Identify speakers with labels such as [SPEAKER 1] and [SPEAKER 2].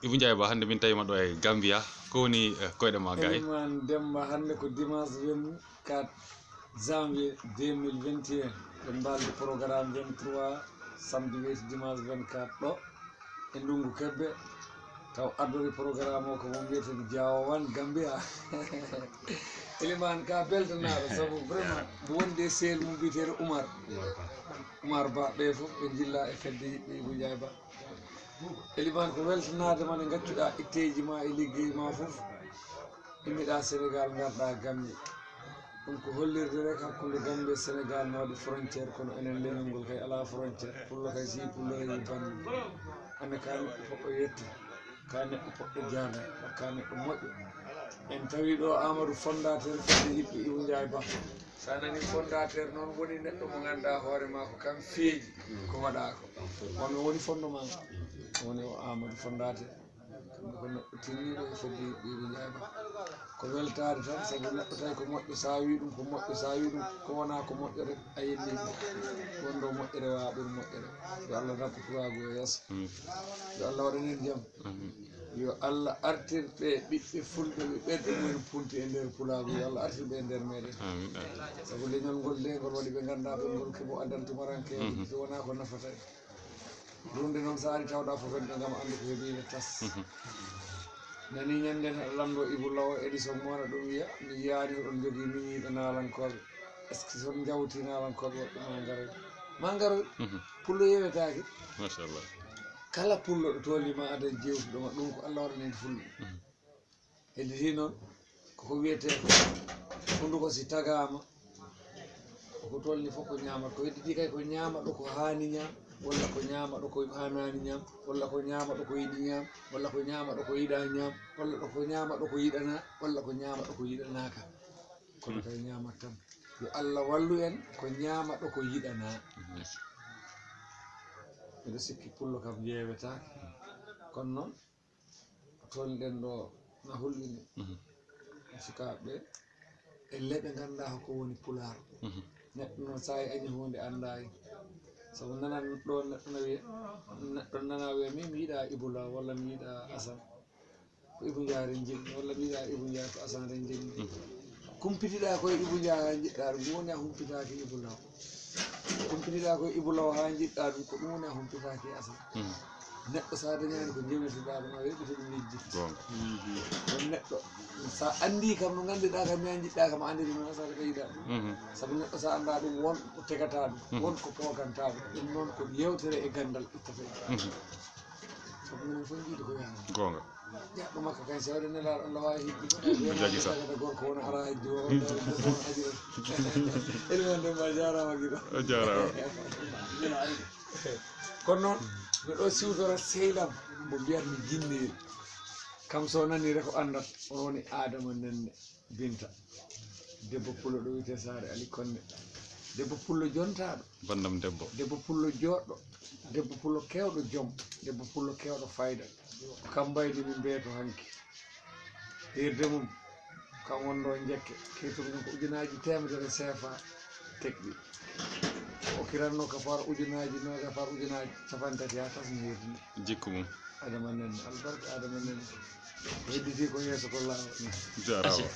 [SPEAKER 1] Ibou Ndiaye Ba hande min tawi maɗo e Gambia ko woni koyɗe ma gay
[SPEAKER 2] man demba hande ko dimanche 24 janvier 2021 ɓe mbalde programme 23 samedi weyti dimanche 24 ɗo e ndoungou kebe taw addori programme o ko mo wiyeten Diawowan Gambia Elimane ka beltanaɗo saabu vraiment wonde sehil mum wiyeteɗo Oumar Ba ɓe fof ɓe jilla e fedde yiɓɓe Ibou Ndiaye Ba Elimane ko weltanade ma nde gaccuɗa itteji ma e liggey ma fof immiɗa Sénégal garɗa Gambie ɗum ko hollirde rek hakkude Gambie e Sénégal no waɗi frontiére kono enen leñol ngol kay ala frontiére pullo kay si pullo rewi bande ande ka neɗɗo poɗɗo yetto ka neɗɗo poɗɗo jaada ka neɗɗo moƴƴo en tawi ɗo Amadou fondateur fedde yiɓɓe Ibou Ndiaye Ba sa nani fondateur noon woni neɗɗo mo ganduɗa hoore ma ko kam feeji ko waɗa ko wonno woni fondement woni o Amadou fondateur kamɓe ko neɗɗo tinniɗo e fedde yiɓɓe Ibou Ndiaye Ba ko weltade tan saabu neɗɗo tawi ko moƴƴo sa wi ɗum ko moƴƴo sa wi ɗum ko wona ko moƴƴo rek a yellima wonɗo moƴƴere wa ɓuuri moƴƴere yo Allah rakku turago e yeeso yo Allah waɗanen jaam yo Allah artirɓe ɓiɓɓe fulɓe ɓe ɓerɗe mumen punti e nder pulago yo Allah artirɓe e nder meɗen saabu leñol ngol de ngol waɗi ɓe ganduɗa ɓe ngol keɓo addan tumarankeɓe so wona ko nafata rumde noon sa ari tawɗa fofen ɓe gam andu ko heeɓino tas nani ñanden lamɗo Ibou Law édition mo waɗa ɗum wiya mi yiyani oɗon jogui miñiɗo nalankoɓe est ce que son jawti nalankoɓe woɓɓe ma garoy pullo yewetaki
[SPEAKER 1] machallah
[SPEAKER 2] kala pullo ɗo tolima ada jewtuɗoma ɗum ko Allah waɗanen fulɓe hedditi noon koko wiyete hunduko si tagama koko tolni fof ko ñamat ko hedditi kay ko ñamaɗo ko hani ñam walla ko ñamaɗo ko hanani ñam walla ko ñamaɗo ko yiɗi ñam walla ko ñamaɗo ko yiɗa ñam walla ko ñamaɗo ko yiɗana walla ko ñamaɗo ko yiɗanaka kono kay ñamat tan yo Allah wallu en ko ñamaɗo ko yiɗana mbiɗo sikki pullo kam yewetake kono noon tolniɗen ɗo na hulɓini sukaɓeɓe e leɓe ganduɗa hoko woni pular neɗɗo noon sa e añi hunde andayi saabu nanan ɗo neɗɗo no wiya neɗɗo nana wiya min mi yiiɗa Ibou Law walla mi yiiɗa Assane ko Ibou Ndiaye ren jinmi walla mi yiiɗa Ibou Ndiaye ko Assane ren jinmi kumpitiɗa koye Ibou Ndiaye ha jiɗɗa ɗum woni a humpitaki Ibou Law kumpitiɗa koye Ibou Law ha jiɗɗa ɗum ko ɗum woni a humpitaki Assane neɗɗo sa dañani ko jewtitiɗa ɗum a weɓɓiti ɗum lijji ɗon neɗɗo sa andi kam no ganduɗa kam mi a jiɗɗa kam a andiri noon asata ko yiɗa ɗum saabu neɗɗo sa anda ɗum won ko tegata ɗum won ko poganta ɗum ɗum noon ko yewtere e gandal ittata saabu minen fof jiiɗi ko yaha
[SPEAKER 1] gonga
[SPEAKER 2] jaɓɗo makko kay so waɗi nelaɗo Allah wawi hidde gorko wona ara hajji o won aji o Elimane Demba jarama guiɗo
[SPEAKER 1] jarama
[SPEAKER 2] kono noon miɗo siwtora sehlam mo mbiyatmi jinniri kam so nani reko andat on woni Adama Nenne Binta debbo pullo ɗo wiyete Sare Ali Konde debbo pullo jontaɗo
[SPEAKER 1] bandam debbo
[SPEAKER 2] debbo pullo joɗɗo debbo pullo kewɗo joom debbo pullo kewɗo fayda kam mbaydi min mbiyeto hanki hirde mum kam wonɗo jekke kirtuɗo ɗum ko ujunaji temedere CFA tekɗi o kiranno ka par ujunaji noga par ujunaji capantati ha tasmi hirde
[SPEAKER 1] jikku mum
[SPEAKER 2] Adama Nenne albarka Adama Nenne hedditi ko yeeso ko lawol
[SPEAKER 1] jarama